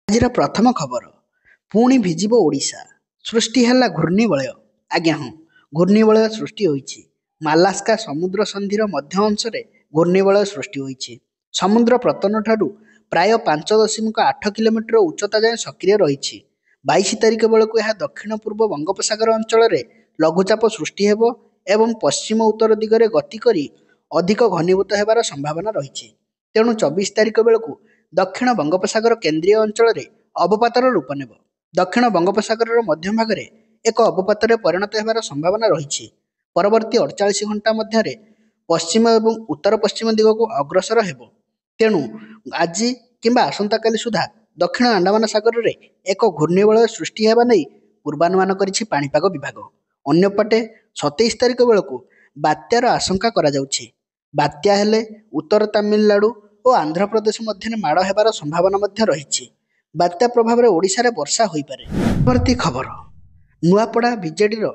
ଆଜିର ପ୍ରଥମ ଖବର, ପୁଣି ଭିଜିବ ଓଡ଼ିଶା, ସୃଷ୍ଟି ହେଲା ଘୂର୍ଣ୍ଣିବଳୟ। ଆଜ୍ଞା ହଁ, ଘୂର୍ଣ୍ଣିବଳୟ ସୃଷ୍ଟି ହୋଇଛି। ମାଲାସ୍କା ସମୁଦ୍ର ସନ୍ଧିର ମଧ୍ୟ ଅଂଶରେ ଘୂର୍ଣ୍ଣିବଳୟ ସୃଷ୍ଟି ହୋଇଛି। ସମୁଦ୍ର ପତନଠାରୁ ପ୍ରାୟ 5.8 କିଲୋମିଟର ଉଚ୍ଚତା ଯାଏଁ ସକ୍ରିୟ ରହିଛି। 22 ତାରିଖ ବେଳକୁ ଏହା ଦକ୍ଷିଣ ପୂର୍ବ ବଙ୍ଗୋପସାଗର ଅଞ୍ଚଳରେ ଲଘୁଚାପ ସୃଷ୍ଟି ହେବ ଏବଂ ପଶ୍ଚିମ ଉତ୍ତର ଦିଗରେ ଗତି କରି ଅଧିକ ଘନୀଭୂତ ହେବାର ସମ୍ଭାବନା ରହିଛି। ତେଣୁ 24 ତାରିଖ ବେଳକୁ ଦକ୍ଷିଣ ବଙ୍ଗୋପସାଗର କେନ୍ଦ୍ରୀୟ ଅଞ୍ଚଳରେ ଅବପାତର ରୂପ ନେବ। ଦକ୍ଷିଣ ବଙ୍ଗୋପସାଗରର ମଧ୍ୟଭାଗରେ ଏକ ଅବପାତରେ ପରିଣତ ହେବାର ସମ୍ଭାବନା ରହିଛି। ପରବର୍ତ୍ତୀ 48 ଘଣ୍ଟା ମଧ୍ୟରେ ପଶ୍ଚିମ ଏବଂ ଉତ୍ତର ପଶ୍ଚିମ ଦିଗକୁ ଅଗ୍ରସର ହେବ। ତେଣୁ ଆଜି କିମ୍ବା ଆସନ୍ତାକାଲି ସୁଦ୍ଧା ଦକ୍ଷିଣ ଆଣ୍ଡାମାନ ସାଗରରେ ଏକ ଘୂର୍ଣ୍ଣିବଳୟ ସୃଷ୍ଟି ହେବା ନେଇ ପୂର୍ବାନୁମାନ କରିଛି ପାଣିପାଗ ବିଭାଗ। ଅନ୍ୟପଟେ 27 ତାରିଖ ବେଳକୁ ବାତ୍ୟାର ଆଶଙ୍କା କରାଯାଉଛି। ବାତ୍ୟା ହେଲେ ଉତ୍ତର ତାମିଲନାଡୁ ଓ ଆନ୍ଧ୍ରପ୍ରଦେଶ ମଧ୍ୟରେ ମାଡ଼ ହେବାର ସମ୍ଭାବନା ମଧ୍ୟ ରହିଛି। ବାତ୍ୟା ପ୍ରଭାବରେ ଓଡ଼ିଶାରେ ବର୍ଷା ହୋଇପାରେ। ପରବର୍ତ୍ତୀ ଖବର, ନୂଆପଡ଼ା ବିଜେଡିର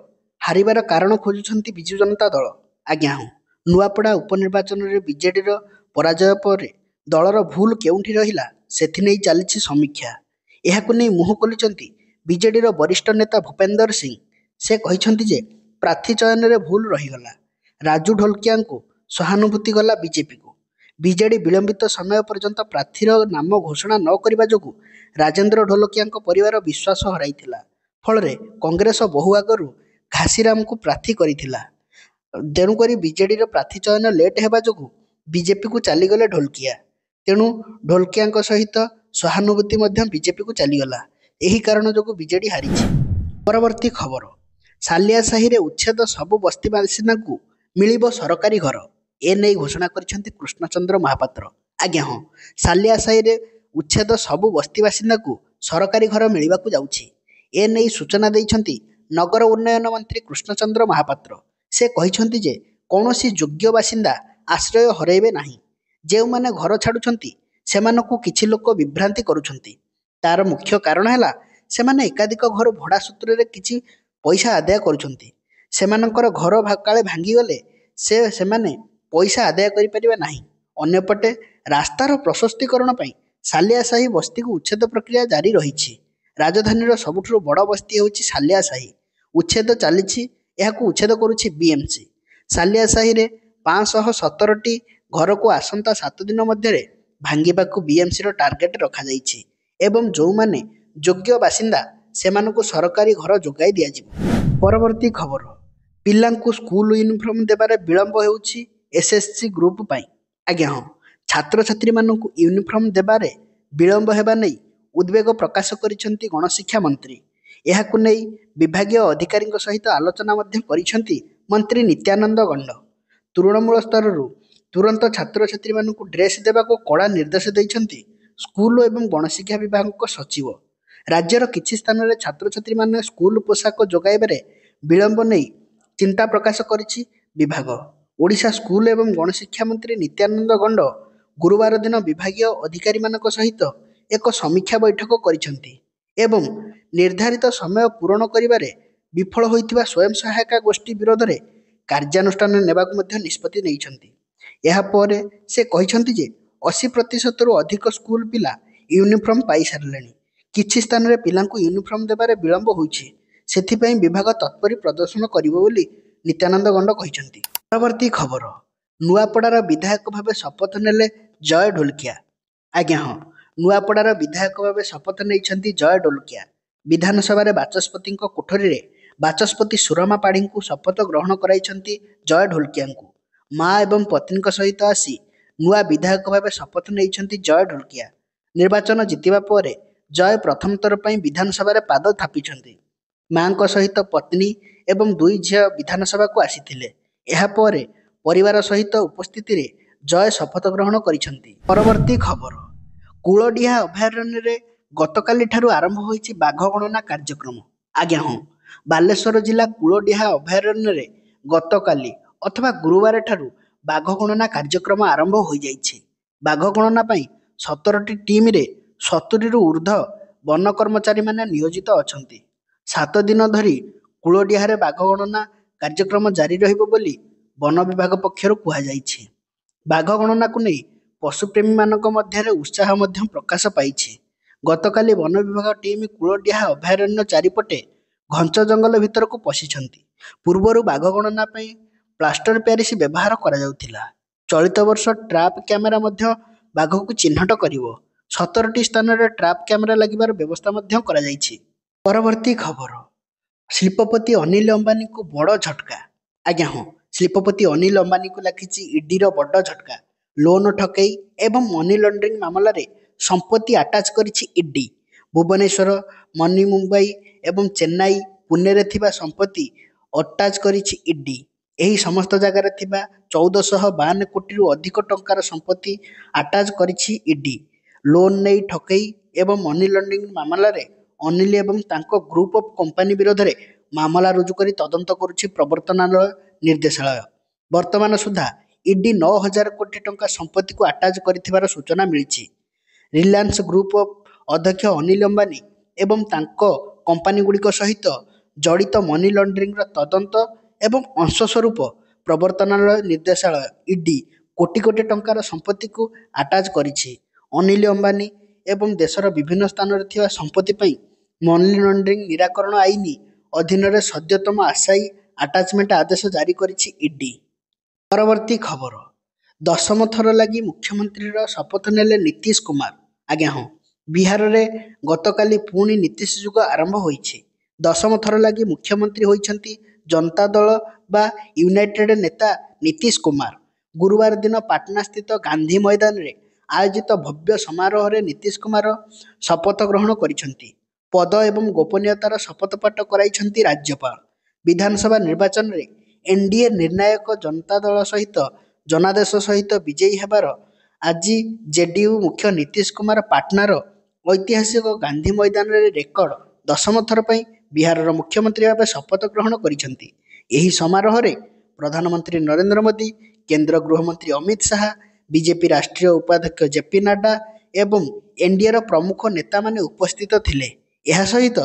ହାରିବାର କାରଣ ଖୋଜୁଛନ୍ତି ବିଜୁ ଜନତା ଦଳ। ଆଜ୍ଞା ହଁ, ନୂଆପଡ଼ା ଉପନିର୍ବାଚନରେ ବିଜେଡିର ପରାଜୟ ପରେ ଦଳର ଭୁଲ କେଉଁଠି ରହିଲା ସେଥିନେଇ ଚାଲିଛି ସମୀକ୍ଷା। ଏହାକୁ ନେଇ ମୁହଁ ଖୋଲିଛନ୍ତି ବିଜେଡିର ବରିଷ୍ଠ ନେତା ଭୂପେନ୍ଦର ସିଂ। ସେ କହିଛନ୍ତି ଯେ ପ୍ରାର୍ଥୀ ଚୟନରେ ଭୁଲ ରହିଗଲା। ରାଜୁ ଢୋଲକିଆଙ୍କୁ ସହାନୁଭୂତି ଗଲା ବିଜେପିକୁ। ବିଜେଡି ବିଳମ୍ବିତ ସମୟ ପର୍ଯ୍ୟନ୍ତ ପ୍ରାର୍ଥୀର ନାମ ଘୋଷଣା ନ କରିବା ଯୋଗୁଁ ରାଜେନ୍ଦ୍ର ଢୋଲକିଆଙ୍କ ପରିବାର ବିଶ୍ୱାସ ହରାଇଥିଲା। ଫଳରେ କଂଗ୍ରେସ ବହୁ ଆଗରୁ ଘାସିରାମଙ୍କୁ ପ୍ରାର୍ଥୀ କରିଥିଲା। ତେଣୁକରି ବିଜେଡିର ପ୍ରାର୍ଥୀ ଚୟନ ଲେଟ୍ ହେବା ଯୋଗୁଁ ବିଜେପିକୁ ଚାଲିଗଲେ ଢୋଲକିଆ। ତେଣୁ ଢୋଲକିଆଙ୍କ ସହିତ ସହାନୁଭୂତି ମଧ୍ୟ ବିଜେପିକୁ ଚାଲିଗଲା। ଏହି କାରଣ ଯୋଗୁଁ ବିଜେଡି ହାରିଛି। ପରବର୍ତ୍ତୀ ଖବର, ସାଲିଆସାହିରେ ଉଚ୍ଛେଦ, ସବୁ ବସ୍ତି ବାସିନ୍ଦାଙ୍କୁ ମିଳିବ ସରକାରୀ ଘର। ଏ ନେଇ ଘୋଷଣା କରିଛନ୍ତି କୃଷ୍ଣଚନ୍ଦ୍ର ମହାପାତ୍ର। ଆଜ୍ଞା ହଁ, ସାଲିଆସାହିରେ ଉଚ୍ଛେଦ, ସବୁ ବସ୍ତି ବାସିନ୍ଦାଙ୍କୁ ସରକାରୀ ଘର ମିଳିବାକୁ ଯାଉଛି। ଏ ନେଇ ସୂଚନା ଦେଇଛନ୍ତି ନଗର ଉନ୍ନୟନ ମନ୍ତ୍ରୀ କୃଷ୍ଣଚନ୍ଦ୍ର ମହାପାତ୍ର। ସେ କହିଛନ୍ତି ଯେ କୌଣସି ଯୋଗ୍ୟ ବାସିନ୍ଦା ଆଶ୍ରୟ ହରାଇବେ ନାହିଁ। ଯେଉଁମାନେ ଘର ଛାଡ଼ୁଛନ୍ତି ସେମାନଙ୍କୁ କିଛି ଲୋକ ବିଭ୍ରାନ୍ତି କରୁଛନ୍ତି। ତାର ମୁଖ୍ୟ କାରଣ ହେଲା ସେମାନେ ଏକାଧିକ ଘର ଭଡ଼ା ସୂତ୍ରରେ କିଛି ପଇସା ଆଦାୟ କରୁଛନ୍ତି। ସେମାନଙ୍କର ଘର କାଳେ ଭାଙ୍ଗିଗଲେ ସେମାନେ ପଇସା ଆଦାୟ କରିପାରିବେ ନାହିଁ। ଅନ୍ୟପଟେ ରାସ୍ତାର ପ୍ରଶସ୍ତୀକରଣ ପାଇଁ ସାଲିଆସାହି ବସ୍ତିକୁ ଉଚ୍ଛେଦ ପ୍ରକ୍ରିୟା ଜାରି ରହିଛି। ରାଜଧାନୀର ସବୁଠାରୁ ବଡ଼ ବସ୍ତି ହେଉଛି ସାଲିଆସାହି। ଉଚ୍ଛେଦ ଚାଲିଛି, ଏହାକୁ ଉଚ୍ଛେଦ କରୁଛି ବିଏମ୍ସି। ସାଲିଆସାହିରେ 517ଟି ଘରକୁ ଆସନ୍ତା 7 ଦିନ ମଧ୍ୟରେ ଭାଙ୍ଗିବାକୁ ବିଏମ୍ସିର ଟାର୍ଗେଟ ରଖାଯାଇଛି ଏବଂ ଯେଉଁମାନେ ଯୋଗ୍ୟ ବାସିନ୍ଦା ସେମାନଙ୍କୁ ସରକାରୀ ଘର ଯୋଗାଇ ଦିଆଯିବ। ପରବର୍ତ୍ତୀ ଖବର, ପିଲାଙ୍କୁ ସ୍କୁଲ ୟୁନିଫର୍ମ ଦେବାରେ ବିଳମ୍ବ ହେଉଛି ଏସ୍ଏସ୍ସି ଗ୍ରୁପ ପାଇଁ। ଆଜ୍ଞା ହଁ, ଛାତ୍ରଛାତ୍ରୀମାନଙ୍କୁ ୟୁନିଫର୍ମ ଦେବାରେ ବିଳମ୍ବ ହେବା ନେଇ ଉଦ୍ବେଗ ପ୍ରକାଶ କରିଛନ୍ତି ଗଣଶିକ୍ଷା ମନ୍ତ୍ରୀ। ଏହାକୁ ନେଇ ବିଭାଗୀୟ ଅଧିକାରୀଙ୍କ ସହିତ ଆଲୋଚନା ମଧ୍ୟ କରିଛନ୍ତି ମନ୍ତ୍ରୀ ନିତ୍ୟାନନ୍ଦ ଗଣ୍ଡ। ତୃଣମୂଳ ସ୍ତରରୁ ତୁରନ୍ତ ଛାତ୍ରଛାତ୍ରୀମାନଙ୍କୁ ଡ୍ରେସ୍ ଦେବାକୁ କଡ଼ା ନିର୍ଦ୍ଦେଶ ଦେଇଛନ୍ତି ସ୍କୁଲ ଏବଂ ଗଣଶିକ୍ଷା ବିଭାଗଙ୍କ ସଚିବ। ରାଜ୍ୟର କିଛି ସ୍ଥାନରେ ଛାତ୍ରଛାତ୍ରୀମାନେ ସ୍କୁଲ ପୋଷାକ ଯୋଗାଇବାରେ ବିଳମ୍ବ ନେଇ ଚିନ୍ତା ପ୍ରକାଶ କରିଛି ବିଭାଗ। ଓଡ଼ିଶା ସ୍କୁଲ ଏବଂ ଗଣଶିକ୍ଷା ମନ୍ତ୍ରୀ ନିତ୍ୟାନନ୍ଦ ଗଣ୍ଡ ଗୁରୁବାର ଦିନ ବିଭାଗୀୟ ଅଧିକାରୀମାନଙ୍କ ସହିତ ଏକ ସମୀକ୍ଷା ବୈଠକ କରିଛନ୍ତି ଏବଂ ନିର୍ଦ୍ଧାରିତ ସମୟ ପୂରଣ କରିବାରେ ବିଫଳ ହୋଇଥିବା ସ୍ୱୟଂ ସହାୟକା ଗୋଷ୍ଠୀ ବିରୋଧରେ କାର୍ଯ୍ୟାନୁଷ୍ଠାନ ନେବାକୁ ମଧ୍ୟ ନିଷ୍ପତ୍ତି ନେଇଛନ୍ତି। ଏହାପରେ ସେ କହିଛନ୍ତି ଯେ 80%ରୁ ଅଧିକ ସ୍କୁଲ ପିଲା ୟୁନିଫର୍ମ ପାଇସାରିଲେଣି। କିଛି ସ୍ଥାନରେ ପିଲାଙ୍କୁ ୟୁନିଫର୍ମ ଦେବାରେ ବିଳମ୍ବ ହୋଇଛି। ସେଥିପାଇଁ ବିଭାଗ ତତ୍ପରି ପ୍ରଦର୍ଶନ କରିବ ବୋଲି ନିତ୍ୟାନନ୍ଦ ଗଣ୍ଡ କହିଛନ୍ତି। ପରବର୍ତ୍ତୀ ଖବର, ନୂଆପଡ଼ାର ବିଧାୟକ ଭାବେ ଶପଥ ନେଲେ ଜୟ ଢୋଲକିଆ। ଆଜ୍ଞା ହଁ, ନୂଆପଡ଼ାର ବିଧାୟକ ଭାବେ ଶପଥ ନେଇଛନ୍ତି ଜୟ ଢୋଲକିଆ। ବିଧାନସଭାରେ ବାଚସ୍ପତିଙ୍କ କୋଠରୀରେ ବାଚସ୍ପତି ସୁରମା ପାଢ଼ୀଙ୍କୁ ଶପଥ ଗ୍ରହଣ କରାଇଛନ୍ତି ଜୟ ଢୋଲକିଆଙ୍କୁ। ମା ଏବଂ ପତ୍ନୀଙ୍କ ସହିତ ଆସି ନୂଆ ବିଧାୟକ ଭାବେ ଶପଥ ନେଇଛନ୍ତି ଜୟ ଢୋଲକିଆ। ନିର୍ବାଚନ ଜିତିବା ପରେ ଜୟ ପ୍ରଥମ ଥର ପାଇଁ ବିଧାନସଭାରେ ପାଦ ଥାପିଛନ୍ତି। ମାଙ୍କ ସହିତ ପତ୍ନୀ ଏବଂ 2 ଝିଅ ବିଧାନସଭାକୁ ଆସିଥିଲେ। ଏହାପରେ ପରିବାର ସହିତ ଉପସ୍ଥିତିରେ ଜୟ ଶପଥ ଗ୍ରହଣ କରିଛନ୍ତି। ପରବର୍ତ୍ତୀ ଖବର, କୂଳଡିହା ଅଭୟାରଣ୍ୟରେ ଗତକାଲି ଠାରୁ ଆରମ୍ଭ ହୋଇଛି ବାଘ ଗଣନା କାର୍ଯ୍ୟକ୍ରମ। ଆଜ୍ଞା ହଁ, ବାଲେଶ୍ୱର ଜିଲ୍ଲା କୂଳଡିହା ଅଭୟାରଣ୍ୟରେ ଗତକାଲି ଅଥବା ଗୁରୁବାର ଠାରୁ ବାଘ ଗଣନା କାର୍ଯ୍ୟକ୍ରମ ଆରମ୍ଭ ହୋଇଯାଇଛି। ବାଘ ଗଣନା ପାଇଁ 17ଟି ଟିମ୍ରେ 70ରୁ ଉର୍ଦ୍ଧ୍ୱ ବନ କର୍ମଚାରୀମାନେ ନିୟୋଜିତ ଅଛନ୍ତି। 7 ଦିନ ଧରି କୂଳଡିହାରେ ବାଘ ଗଣନା କାର୍ଯ୍ୟକ୍ରମ ଜାରି ରହିବ ବୋଲି ବନ ବିଭାଗ ପକ୍ଷରୁ କୁହାଯାଇଛି। ବାଘ ଗଣନାକୁ ନେଇ ପଶୁପ୍ରେମୀମାନଙ୍କ ମଧ୍ୟରେ ଉତ୍ସାହ ମଧ୍ୟ ପ୍ରକାଶ ପାଇଛି। ଗତକାଲି ବନ ବିଭାଗ ଟିମ୍ କୂଳଡିହା ଅଭୟାରଣ୍ୟ ଚାରିପଟେ ଘଞ୍ଚ ଜଙ୍ଗଲ ଭିତରକୁ ପଶିଛନ୍ତି। ପୂର୍ବରୁ ବାଘ ଗଣନା ପାଇଁ ପ୍ଲାଷ୍ଟର ପ୍ୟାରିସ୍ ବ୍ୟବହାର କରାଯାଉଥିଲା। ଚଳିତ ବର୍ଷ ଟ୍ରାପ୍ କ୍ୟାମେରା ମଧ୍ୟ ବାଘକୁ ଚିହ୍ନଟ କରିବ। 17ଟି ସ୍ଥାନରେ ଟ୍ରାପ୍ କ୍ୟାମେରା ଲାଗିବାର ବ୍ୟବସ୍ଥା ମଧ୍ୟ କରାଯାଇଛି। ପରବର୍ତ୍ତୀ ଖବର, ଶିଳ୍ପପତି ଅନିଲ ଅମ୍ବାନୀଙ୍କୁ ବଡ଼ ଝଟକା। ଆଜ୍ଞା ହଁ, ଶିଳ୍ପପତି ଅନିଲ ଅମ୍ବାନୀଙ୍କୁ ଲାଗିଛି ଇଡିର ବଡ଼ ଝଟକା। ଲୋନ୍ ଠକେଇ ଏବଂ ମନି ଲଣ୍ଡରିଂ ମାମଲାରେ ସମ୍ପତ୍ତି ଆଟାଚ୍ କରିଛି ଇଡି। ଭୁବନେଶ୍ୱର, ମନି ମୁମ୍ବାଇ ଏବଂ ଚେନ୍ନାଇ, ପୁନେରେ ଥିବା ସମ୍ପତ୍ତି ଅଟାଚ୍ କରିଛି ଇଡି। ଏହି ସମସ୍ତ ଜାଗାରେ ଥିବା 1452 କୋଟିରୁ ଅଧିକ ଟଙ୍କାର ସମ୍ପତ୍ତି ଆଟାଚ୍ କରିଛି ଇଡି। ଲୋନ୍ ନେଇ ଠକେଇ ଏବଂ ମନି ଲଣ୍ଡରିଂ ମାମଲାରେ ଅନିଲ ଏବଂ ତାଙ୍କ ଗ୍ରୁପ୍ ଅଫ୍ କମ୍ପାନୀ ବିରୋଧରେ ମାମଲା ରୁଜୁ କରି ତଦନ୍ତ କରୁଛି ପ୍ରବର୍ତ୍ତନାଳୟ ନିର୍ଦ୍ଦେଶାଳୟ। ବର୍ତ୍ତମାନ ସୁଦ୍ଧା ଇଡି 9,000 କୋଟି ଟଙ୍କା ସମ୍ପତ୍ତିକୁ ଆଟାଚ୍ କରିଥିବାର ସୂଚନା ମିଳିଛି। ରିଲାଏନ୍ସ ଗ୍ରୁପ୍ ଅଫ୍ ଅଧ୍ୟକ୍ଷ ଅନିଲ ଅମ୍ବାନୀ ଏବଂ ତାଙ୍କ କମ୍ପାନୀଗୁଡ଼ିକ ସହିତ ଜଡ଼ିତ ମନି ଲଣ୍ଡରିଂର ତଦନ୍ତ ଏବଂ ଅଂଶସ୍ୱରୂପ ପ୍ରବର୍ତ୍ତନାଳୟ ନିର୍ଦ୍ଦେଶାଳୟ ଇଡି କୋଟି କୋଟି ଟଙ୍କାର ସମ୍ପତ୍ତିକୁ ଆଟାଚ୍ କରିଛି। ଅନିଲ ଅମ୍ବାନୀ ଏବଂ ଦେଶର ବିଭିନ୍ନ ସ୍ଥାନରେ ଥିବା ସମ୍ପତ୍ତି ପାଇଁ ମନି ଲଣ୍ଡରିଂ ନିରାକରଣ ଆଇନ ଅଧୀନରେ ସଦ୍ୟତମ ଆଶାୟୀ ଆଟାଚମେଣ୍ଟ ଆଦେଶ ଜାରି କରିଛି ଇଡି। ପରବର୍ତ୍ତୀ ଖବର, 10ମ ଥର ଲାଗି ମୁଖ୍ୟମନ୍ତ୍ରୀର ଶପଥ ନେଲେ ନୀତିଶ କୁମାର। ଆଜ୍ଞା ହଁ, ବିହାରରେ ଗତକାଲି ପୁଣି ନୀତିଶ ଯୁଗ ଆରମ୍ଭ ହୋଇଛି। 10ମ ଥର ଲାଗି ମୁଖ୍ୟମନ୍ତ୍ରୀ ହୋଇଛନ୍ତି ଜନତା ଦଳ ବା ୟୁନାଇଟେଡ୍ ନେତା ନୀତିଶ କୁମାର। ଗୁରୁବାର ଦିନ ପାଟନାସ୍ଥିତ ଗାନ୍ଧୀ ମଇଦାନରେ ଆୟୋଜିତ ଭବ୍ୟ ସମାରୋହରେ ନୀତିଶ କୁମାର ଶପଥ ଗ୍ରହଣ କରିଛନ୍ତି। ପଦ ଏବଂ ଗୋପନୀୟତାର ଶପଥପାଠ କରାଇଛନ୍ତି ରାଜ୍ୟପାଳ। ବିଧାନସଭା ନିର୍ବାଚନରେ ଏନ୍ଡିଏ ନିର୍ଣ୍ଣାୟକ ଜନତା ଦଳ ସହିତ ଜନାଦେଶ ସହିତ ବିଜୟୀ ହେବାର ଆଜି ଜେଡିୟୁ ମୁଖ୍ୟ ନୀତିଶ କୁମାର ପାଟନାର ଐତିହାସିକ ଗାନ୍ଧୀ ମଇଦାନରେ ରେକର୍ଡ 10ମ ଥର ପାଇଁ ବିହାରର ମୁଖ୍ୟମନ୍ତ୍ରୀ ଭାବେ ଶପଥ ଗ୍ରହଣ କରିଛନ୍ତି। ଏହି ସମାରୋହରେ ପ୍ରଧାନମନ୍ତ୍ରୀ ନରେନ୍ଦ୍ର ମୋଦି, କେନ୍ଦ୍ର ଗୃହମନ୍ତ୍ରୀ ଅମିତ ଶାହା, ବିଜେପି ରାଷ୍ଟ୍ରୀୟ ଉପାଧ୍ୟକ୍ଷ ଜେପି ନଡ୍ଡା ଏବଂ ଏନ୍ଡିଏର ପ୍ରମୁଖ ନେତାମାନେ ଉପସ୍ଥିତ ଥିଲେ। ଏହା ସହିତ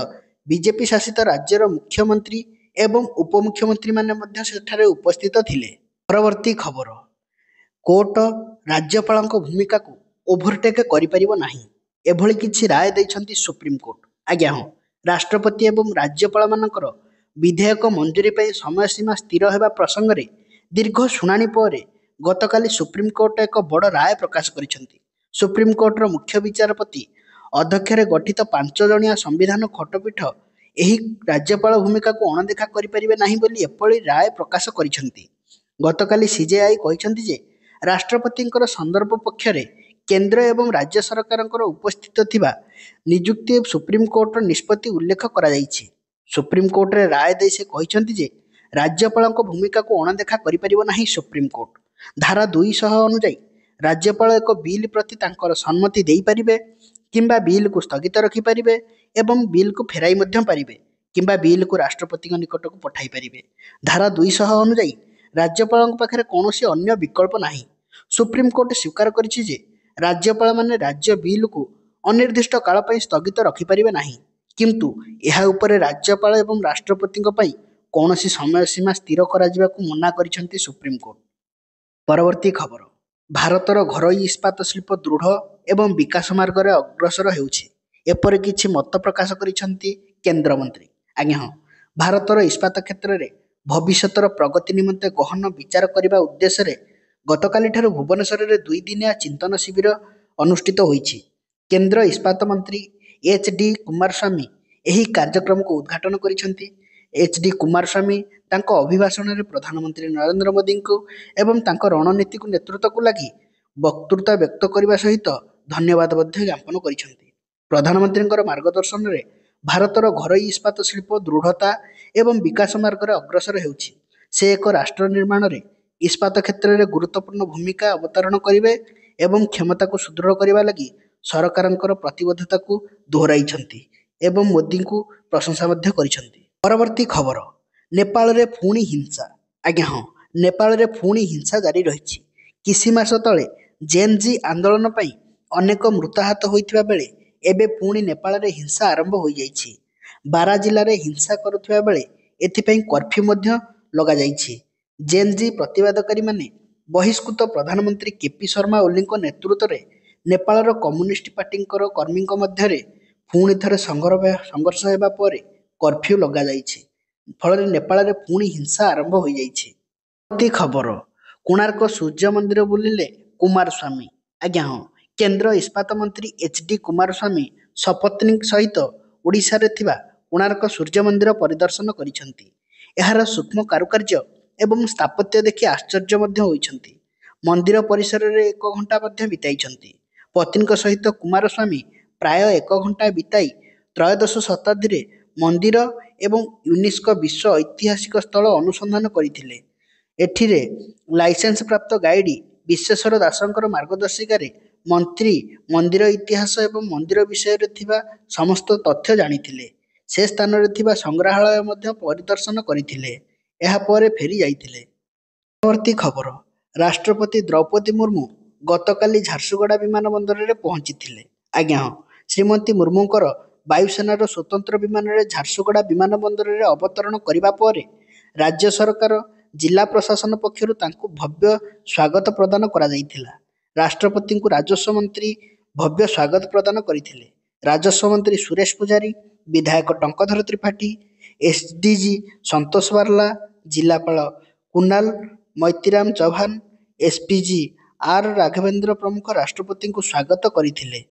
ବିଜେପି ଶାସିତ ରାଜ୍ୟର ମୁଖ୍ୟମନ୍ତ୍ରୀ ଏବଂ ଉପମୁଖ୍ୟମନ୍ତ୍ରୀମାନେ ମଧ୍ୟ ସେଠାରେ ଉପସ୍ଥିତ ଥିଲେ। ପରବର୍ତ୍ତୀ ଖବର, କୋର୍ଟ ରାଜ୍ୟପାଳଙ୍କ ଭୂମିକାକୁ ଓଭରଟେକ୍ କରିପାରିବ ନାହିଁ, ଏଭଳି କିଛି ରାୟ ଦେଇଛନ୍ତି ସୁପ୍ରିମକୋର୍ଟ। ଆଜ୍ଞା ହଁ, ରାଷ୍ଟ୍ରପତି ଏବଂ ରାଜ୍ୟପାଳମାନଙ୍କର ବିଧେୟକ ମଞ୍ଜୁରୀ ପାଇଁ ସମୟସୀମା ସ୍ଥିର ହେବା ପ୍ରସଙ୍ଗରେ ଦୀର୍ଘ ଶୁଣାଣି ପରେ ଗତକାଲି ସୁପ୍ରିମକୋର୍ଟ ଏକ ବଡ଼ ରାୟ ପ୍ରକାଶ କରିଛନ୍ତି। ସୁପ୍ରିମକୋର୍ଟର ମୁଖ୍ୟ ବିଚାରପତି ଅଧ୍ୟକ୍ଷରେ ଗଠିତ 5 ଜଣିଆ ସମ୍ବିଧାନ ଖଣ୍ଡପୀଠ ଏହି ରାଜ୍ୟପାଳ ଭୂମିକାକୁ ଅଣଦେଖା କରିପାରିବେ ନାହିଁ ବୋଲି ଏପରି ରାୟ ପ୍ରକାଶ କରିଛନ୍ତି। ଗତକାଲି ସିଜେଆଇ କହିଛନ୍ତି ଯେ ରାଷ୍ଟ୍ରପତିଙ୍କର ସନ୍ଦର୍ଭ ପକ୍ଷରେ କେନ୍ଦ୍ର ଏବଂ ରାଜ୍ୟ ସରକାରଙ୍କର ଉପସ୍ଥିତ ଥିବା ନିଯୁକ୍ତି ସୁପ୍ରିମକୋର୍ଟର ନିଷ୍ପତ୍ତି ଉଲ୍ଲେଖ କରାଯାଇଛି। ସୁପ୍ରିମକୋର୍ଟରେ ରାୟ ଦେଇ ସେ କହିଛନ୍ତି ଯେ ରାଜ୍ୟପାଳଙ୍କ ଭୂମିକାକୁ ଅଣଦେଖା କରିପାରିବ ନାହିଁ ସୁପ୍ରିମକୋର୍ଟ। ଧାରା 200 ଅନୁଯାୟୀ ରାଜ୍ୟପାଳ ଏକ ବିଲ୍ ପ୍ରତି ତାଙ୍କର ସମ୍ମତି ଦେଇପାରିବେ କିମ୍ବା ବିଲ୍କୁ ସ୍ଥଗିତ ରଖିପାରିବେ ଏବଂ ବିଲ୍କୁ ଫେରାଇ ମଧ୍ୟ ପାରିବେ କିମ୍ବା ବିଲ୍କୁ ରାଷ୍ଟ୍ରପତିଙ୍କ ନିକଟକୁ ପଠାଇ ପାରିବେ। ଧାରା 200 ଅନୁଯାୟୀ ରାଜ୍ୟପାଳଙ୍କ ପାଖରେ କୌଣସି ଅନ୍ୟ ବିକଳ୍ପ ନାହିଁ। ସୁପ୍ରିମକୋର୍ଟ ସ୍ୱୀକାର କରିଛି ଯେ ରାଜ୍ୟପାଳମାନେ ରାଜ୍ୟ ବିଲ୍କୁ ଅନିର୍ଦ୍ଦିଷ୍ଟ କାଳ ପାଇଁ ସ୍ଥଗିତ ରଖିପାରିବେ ନାହିଁ, କିନ୍ତୁ ଏହା ଉପରେ ରାଜ୍ୟପାଳ ଏବଂ ରାଷ୍ଟ୍ରପତିଙ୍କ ପାଇଁ କୌଣସି ସମୟସୀମା ସ୍ଥିର କରାଯିବାକୁ ମନା କରିଛନ୍ତି ସୁପ୍ରିମକୋର୍ଟ। ପରବର୍ତ୍ତୀ ଖବର, ଭାରତର ଘରୋଇ ଇସ୍ପାତ ଶିଳ୍ପ ଦୃଢ଼ ଏବଂ ବିକାଶ ମାର୍ଗରେ ଅଗ୍ରସର ହେଉଛି, ଏପରି କିଛି ମତ ପ୍ରକାଶ କରିଛନ୍ତି କେନ୍ଦ୍ରମନ୍ତ୍ରୀ। ଆଜ୍ଞା ହଁ, ଭାରତର ଇସ୍ପାତ କ୍ଷେତ୍ରରେ ଭବିଷ୍ୟତର ପ୍ରଗତି ନିମନ୍ତେ ଗହନ ବିଚାର କରିବା ଉଦ୍ଦେଶ୍ୟରେ ଗତକାଲିଠାରୁ ଭୁବନେଶ୍ୱରରେ 2 ଦିନିଆ ଚିନ୍ତନ ଶିବିର ଅନୁଷ୍ଠିତ ହୋଇଛି। କେନ୍ଦ୍ର ଇସ୍ପାତ ମନ୍ତ୍ରୀ ଏଚ୍.ଡି. କୁମାରସ୍ୱାମୀ ଏହି କାର୍ଯ୍ୟକ୍ରମକୁ ଉଦ୍ଘାଟନ କରିଛନ୍ତି। ଏଚ୍.ଡି. କୁମାରସ୍ୱାମୀ ତାଙ୍କ ଅଭିଭାଷଣରେ ପ୍ରଧାନମନ୍ତ୍ରୀ ନରେନ୍ଦ୍ର ମୋଦିଙ୍କୁ ଏବଂ ତାଙ୍କ ରଣନୀତିକୁ ନେତୃତ୍ୱକୁ ଲାଗି ବକ୍ତୃତା ବ୍ୟକ୍ତ କରିବା ସହିତ ଧନ୍ୟବାଦ ମଧ୍ୟ ଜ୍ଞାପନ କରିଛନ୍ତି। ପ୍ରଧାନମନ୍ତ୍ରୀଙ୍କର ମାର୍ଗଦର୍ଶନରେ ଭାରତର ଘରୋଇ ଇସ୍ପାତ ଶିଳ୍ପ ଦୃଢ଼ତା ଏବଂ ବିକାଶ ମାର୍ଗରେ ଅଗ୍ରସର ହେଉଛି। ସେ ଏକ ରାଷ୍ଟ୍ର ନିର୍ମାଣରେ ଇସ୍ପାତ କ୍ଷେତ୍ରରେ ଗୁରୁତ୍ୱପୂର୍ଣ୍ଣ ଭୂମିକା ଅବତାରଣ କରିବେ ଏବଂ କ୍ଷମତାକୁ ସୁଦୃଢ଼ କରିବା ଲାଗି ସରକାରଙ୍କର ପ୍ରତିବଦ୍ଧତାକୁ ଦୋହରାଇଛନ୍ତି ଏବଂ ମୋଦିଙ୍କୁ ପ୍ରଶଂସା ମଧ୍ୟ କରିଛନ୍ତି। ପରବର୍ତ୍ତୀ ଖବର, ନେପାଳରେ ପୁଣି ହିଂସା। ଆଜ୍ଞା ହଁ, ନେପାଳରେ ପୁଣି ହିଂସା ଜାରି ରହିଛି। କିଛି ମାସ ତଳେ ଜେନ୍-ଜି ଆନ୍ଦୋଳନ ପାଇଁ ଅନେକ ମୃତାହତ ହୋଇଥିବା ବେଳେ ଏବେ ପୁଣି ନେପାଳରେ ହିଂସା ଆରମ୍ଭ ହୋଇଯାଇଛି। ବାରା ଜିଲ୍ଲାରେ ହିଂସା କରୁଥିବା ବେଳେ ଏଥିପାଇଁ କର୍ଫ୍ୟୁ ମଧ୍ୟ ଲଗାଯାଇଛି। ଜେନ୍-ଜି ପ୍ରତିବାଦକାରୀମାନେ ବହିଷ୍କୃତ ପ୍ରଧାନମନ୍ତ୍ରୀ କେପି ଶର୍ମା ଓଲିଙ୍କ ନେତୃତ୍ୱରେ ନେପାଳର କମ୍ୟୁନିଷ୍ଟ ପାର୍ଟିଙ୍କର କର୍ମୀଙ୍କ ମଧ୍ୟରେ ପୁଣି ଥରେ ସଂଘର୍ଷ ହେବା ପରେ କର୍ଫ୍ୟୁ ଲଗାଯାଇଛି। ଫଳରେ ନେପାଳରେ ପୁଣି ହିଂସା ଆରମ୍ଭ ହୋଇଯାଇଛି। ପରବର୍ତ୍ତୀ ଖବର, କୋଣାର୍କ ସୂର୍ଯ୍ୟ ମନ୍ଦିର ବୁଲିଲେ କୁମାରସ୍ୱାମୀ। ଆଜ୍ଞା ହଁ, କେନ୍ଦ୍ର ଇସ୍ପାତ ମନ୍ତ୍ରୀ ଏଚ୍.ଡି. କୁମାରସ୍ୱାମୀ ସପତ୍ନୀଙ୍କ ସହିତ ଓଡ଼ିଶାରେ ଥିବା କୋଣାର୍କ ସୂର୍ଯ୍ୟ ମନ୍ଦିର ପରିଦର୍ଶନ କରିଛନ୍ତି। ଏହାର ସୂକ୍ଷ୍ମ କାରୁକାର୍ଯ୍ୟ ଏବଂ ସ୍ଥାପତ୍ୟ ଦେଖି ଆଶ୍ଚର୍ଯ୍ୟ ମଧ୍ୟ ହୋଇଛନ୍ତି। ମନ୍ଦିର ପରିସରରେ 1 ଘଣ୍ଟା ମଧ୍ୟ ବିତାଇଛନ୍ତି। ପତ୍ନୀଙ୍କ ସହିତ କୁମାରସ୍ୱାମୀ ପ୍ରାୟ 1 ଘଣ୍ଟା ବିତାଇ ତ୍ରୟୋଦଶ ଶତାବ୍ଦୀରେ ମନ୍ଦିର ଏବଂ ୟୁନେସ୍କୋ ବିଶ୍ୱ ଐତିହାସିକ ସ୍ଥଳ ଅନୁସନ୍ଧାନ କରିଥିଲେ। ଏଠିରେ ଲାଇସେନ୍ସ ପ୍ରାପ୍ତ ଗାଇଡ୍ ବିଶ୍ୱେଶ୍ୱର ଦାସଙ୍କର ମାର୍ଗଦର୍ଶିକାରେ ମନ୍ତ୍ରୀ ମନ୍ଦିର ଇତିହାସ ଏବଂ ମନ୍ଦିର ବିଷୟରେ ଥିବା ସମସ୍ତ ତଥ୍ୟ ଜାଣିଥିଲେ। ସେ ସ୍ଥାନରେ ଥିବା ସଂଗ୍ରହାଳୟ ମଧ୍ୟ ପରିଦର୍ଶନ କରିଥିଲେ। ଏହାପରେ ଫେରି ଯାଇଥିଲେ। ପରବର୍ତ୍ତୀ ଖବର, ରାଷ୍ଟ୍ରପତି ଦ୍ରୌପଦୀ ମୁର୍ମୁ ଗତକାଲି ଝାରସୁଗୁଡ଼ା ବିମାନ ବନ୍ଦରରେ ପହଞ୍ଚିଥିଲେ। ଆଜ୍ଞା ହଁ, ଶ୍ରୀମତୀ ମୁର୍ମୁଙ୍କର ବାୟୁସେନାର ସ୍ୱତନ୍ତ୍ର ବିମାନରେ ଝାରସୁଗୁଡ଼ା ବିମାନ ବନ୍ଦରରେ ଅବତରଣ କରିବା ପରେ ରାଜ୍ୟ ସରକାର, ଜିଲ୍ଲା ପ୍ରଶାସନ ପକ୍ଷରୁ ତାଙ୍କୁ ଭବ୍ୟ ସ୍ୱାଗତ ପ୍ରଦାନ କରାଯାଇଥିଲା। ରାଷ୍ଟ୍ରପତିଙ୍କୁ ରାଜସ୍ୱ ମନ୍ତ୍ରୀ ଭବ୍ୟ ସ୍ୱାଗତ ପ୍ରଦାନ କରିଥିଲେ। ରାଜସ୍ୱ ମନ୍ତ୍ରୀ ସୁରେଶ ପୂଜାରୀ, ବିଧାୟକ ଟଙ୍କଧର ତ୍ରିପାଠୀ, ଏସ୍ଡିଜି ସନ୍ତୋଷ ବାର୍ଲା, ଜିଲ୍ଲାପାଳ କୁନାଲ ମୈତିରାମ ଚୌହାନ, ଏସ୍ପିଜି ଆର୍ ରାଘବେନ୍ଦ୍ର ପ୍ରମୁଖ ରାଷ୍ଟ୍ରପତିଙ୍କୁ ସ୍ୱାଗତ କରିଥିଲେ।